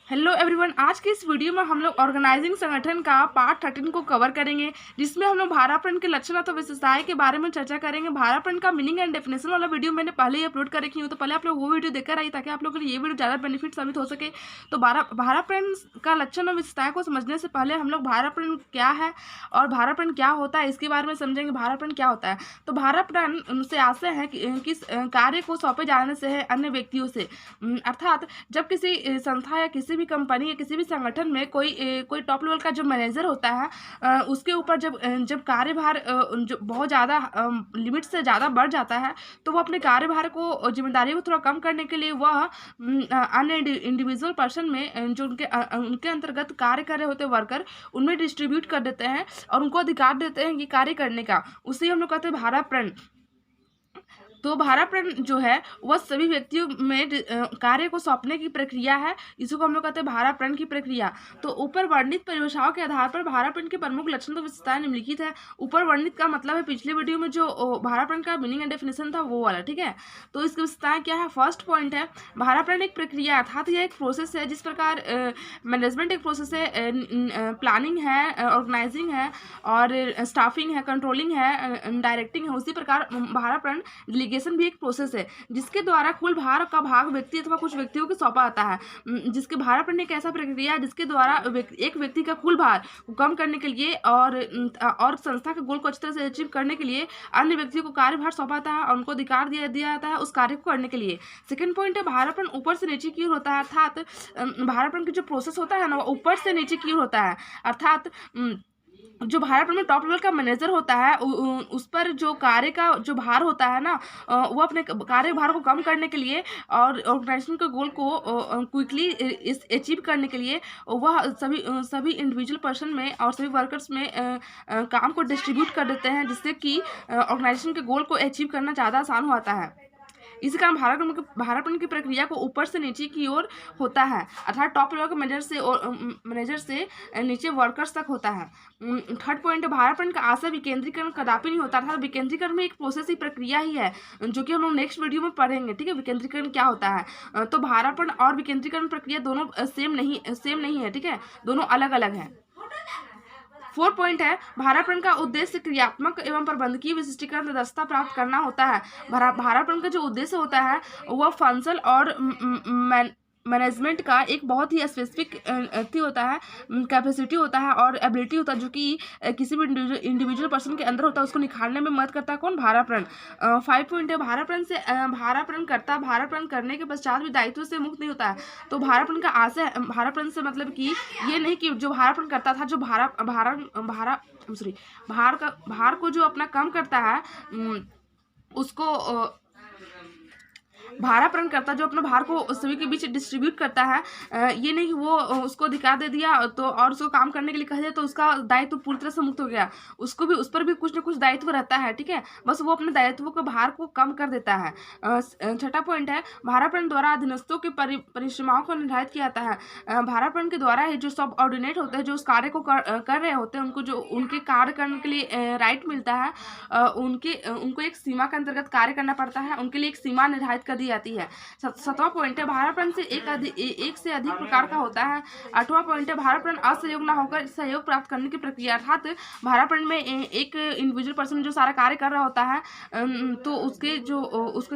Hello everyone, आज की इस वीडियो में हम लोग ऑर्गेनाइजिंग संगठन का पार्ट 13 को कवर करेंगे, जिसमें हम लोग भाराप्रण के लक्षण तो विशेषताएं के बारे में चर्चा करेंगे। भाराप्रण का मीनिंग एंड डेफिनेशन वाला वीडियो मैंने पहले ही अपलोड कर रखी हूँ, तो पहले आप लोग वो वीडियो देखकर आई ताकि आप लोगों के लिए ये वीडियो ज़्यादा बेनिफिट साबित हो सके। तो भाराप्रण का लक्षण और विशेषताएं को समझने से पहले हम लोग भाराप्रण क्या है और भाराप्रण क्या होता है इसके बारे में समझेंगे। भाराप्रण क्या होता है, तो भाराप्रण से आशय है कि किस कार्य को सौंपे जाने से है अन्य व्यक्तियों से, अर्थात जब किसी संस्था या किसी भी कंपनी या किसी भी संगठन में कोई टॉप लेवल का जो मैनेजर होता है, उसके ऊपर जब कार्यभार जो बहुत ज़्यादा लिमिट से ज़्यादा बढ़ जाता है, तो वो अपने कार्यभार को जिम्मेदारी को थोड़ा कम करने के लिए वह अन्य इंडिविजुअल पर्सन में जो उनके अंतर्गत कार्य कर रहे होते हैं वर्कर, उनमें डिस्ट्रीब्यूट कर देते हैं और उनको अधिकार देते हैं ये कार्य करने का। उसे हम लोग कहते हैं भाराप्रण। तो भाराप्रण जो है वह सभी व्यक्तियों में कार्य को सौंपने की प्रक्रिया है, इसको हम लोग कहते हैं भाराप्रण की प्रक्रिया। तो ऊपर वर्णित परिभाषाओं के आधार पर भाराप्रण के प्रमुख लक्षण तो विशेषताएं निम्नलिखित है। ऊपर वर्णित का मतलब है पिछले वीडियो में जो भाराप्रण का मीनिंग एंड डेफिनेशन था वो वाला, ठीक है। तो इसकी विशेषताएं क्या है। फर्स्ट पॉइंट है, भाराप्रण एक प्रक्रिया अर्थात यह एक प्रोसेस है। जिस प्रकार मैनेजमेंट एक प्रोसेस है, प्लानिंग है, ऑर्गेनाइजिंग है और स्टाफिंग है, कंट्रोलिंग है, डायरेक्टिंग है, उसी प्रकार भाराप्रण डेलीगेशन भी एक प्रोसेस है जिसके द्वारा कुल भार का भाग व्यक्ति अथवा कुछ व्यक्तियों को सौंपा जाता है। जिसके भाराप्रण एक ऐसा प्रक्रिया है जिसके द्वारा एक व्यक्ति का कुल भार को कम करने के लिए और संस्था के गोल को अच्छी तरह से अचीव करने के लिए अन्य व्यक्तियों को कार्यभार सौंपा जाता है और उनको अधिकार दिया जाता है उस कार्य को करने के लिए। सेकंड पॉइंट है, भाराप्रण ऊपर से नीचे की ओर होता है, अर्थात भाराप्रण की जो प्रोसेस होता है ना वो ऊपर से नीचे की ओर होता है। अर्थात जो भाराप्रण में टॉप लेवल का मैनेजर होता है उस पर जो कार्य का जो भार होता है ना, वो अपने कार्य भार को कम करने के लिए और ऑर्गेनाइजेशन के गोल को क्विकली अचीव करने के लिए वह सभी इंडिविजुअल पर्सन में और सभी वर्कर्स में काम को डिस्ट्रीब्यूट कर देते हैं, जिससे कि ऑर्गेनाइजेशन के गोल को अचीव करना ज़्यादा आसान होता है। इसी कारण भाराप्रण की प्रक्रिया को ऊपर से नीचे की ओर होता है, अर्थात टॉप लेवल के मैनेजर से नीचे वर्कर्स तक होता है। थर्ड पॉइंट है, भाराप्रण का आशय विकेंद्रीकरण कदापि नहीं होता, अर्थात विकेंद्रीकरण में एक प्रोसेस ही प्रक्रिया ही है जो कि हम लोग नेक्स्ट वीडियो में पढ़ेंगे, ठीक है। विकेंद्रीकरण क्या होता है, तो भाराप्रण और विकेंद्रीकरण प्रक्रिया दोनों सेम नहीं है, ठीक है, दोनों अलग अलग है। फोर्थ पॉइंट है, भाराप्रण का उद्देश्य क्रियात्मक एवं प्रबंधकीय विशिष्टीकरण दक्षता प्राप्त करना होता है। भाराप्रण का जो उद्देश्य होता है वह फंक्शनल और मैनेजमेंट का एक बहुत ही स्पेसिफिक होता है, कैपेसिटी होता है और एबिलिटी होता है जो कि किसी भी इंडिविजुअल पर्सन के अंदर होता है, उसको निखारने में मदद करता है कौन, भाराप्रण। 5 पॉइंट है, भाराप्रण करने के पश्चात भी दायित्व से मुक्त नहीं होता है। तो भाराप्रण का आशय, भाराप्रण से मतलब कि ये नहीं कि जो भाराप्रण करता था, जो भार को जो अपना कम करता है उसको भाराप्रण करता, जो अपने भार को सभी के बीच डिस्ट्रीब्यूट करता है, ये नहीं कि वो उसको अधिकार दे दिया तो और उसको काम करने के लिए कह दिया तो उसका दायित्व पूरी तरह से मुक्त हो गया, उस पर भी कुछ ना कुछ दायित्व रहता है, ठीक है, बस वो अपने दायित्वों के भार को कम कर देता है। छठा पॉइंट है, भाराप्रण द्वारा अधीनस्थों के परिसीमाओं को निर्धारित किया जाता है। भाराप्रण के द्वारा ही जो सब ऑर्डिनेट होते हैं, जो उस कार्य को कर रहे होते हैं, उनको जो उनके कार्य करने के लिए राइट मिलता है, उनको एक सीमा के अंतर्गत कार्य करना पड़ता है, उनके लिए एक सीमा निर्धारित कर दी जाती है। 7वां पॉइंट है, भाराप्रण से एक से अधिक प्रकार का होता है। 8वां पॉइंट है, भाराप्रण असहयोग न होकर सहयोग प्राप्त करने की प्रक्रिया, अर्थात भाराप्रण में एक इंडिविजुअल पर्सन जो सारा कार्य कर रहा होता है तो उसके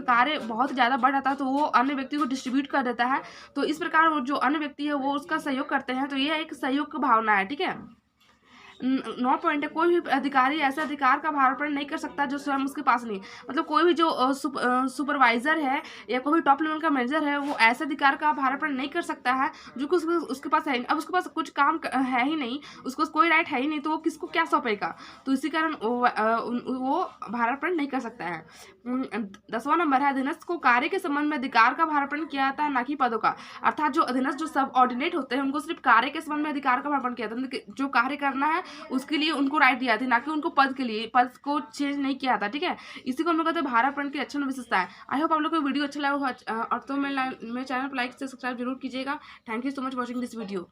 कार्य बहुत ज़्यादा बढ़ जाता है तो वो अन्य व्यक्ति को डिस्ट्रीब्यूट कर देता है, तो इस प्रकार वो जो अन्य व्यक्ति है वो उसका सहयोग करते हैं, तो यह एक सहयोग की भावना है, ठीक है। 9 पॉइंट है, कोई भी अधिकारी ऐसे अधिकार का भाराप्रण नहीं कर सकता जो स्वयं उसके पास नहीं, मतलब कोई भी जो सुपरवाइजर है या कोई भी टॉप लेवल का मैनेजर है वो ऐसे अधिकार का भाराप्रण नहीं कर सकता है जो कि उसके पास है। अब उसके पास कुछ काम है ही नहीं, उसको कोई राइट है ही नहीं, तो वो किसको क्या सौंपेगा, तो इसी कारण वो भाराप्रण नहीं कर सकता है। 10वां नंबर है, अधीनस्थ को कार्य के संबंध में अधिकार का भाराप्रण किया जाता है, ना कि पदों का, अर्थात जो अधीनस्थ जो सब ऑर्डिनेट होते हैं उनको सिर्फ कार्य के संबंध में अधिकार का भाराप्रण किया जाता है, जो कार्य करना है उसके लिए उनको राइट दिया था, ना कि उनको पद के लिए, पद को चेंज नहीं किया था, ठीक है। इसी को हम लोग कहते हैं भाराप्रण की लक्षण विशेषता है। आई होप आप लोग को वीडियो अच्छा लगा और तो मेरे चैनल को लाइक से सब्सक्राइब जरूर कीजिएगा। Thank you so much watching this video.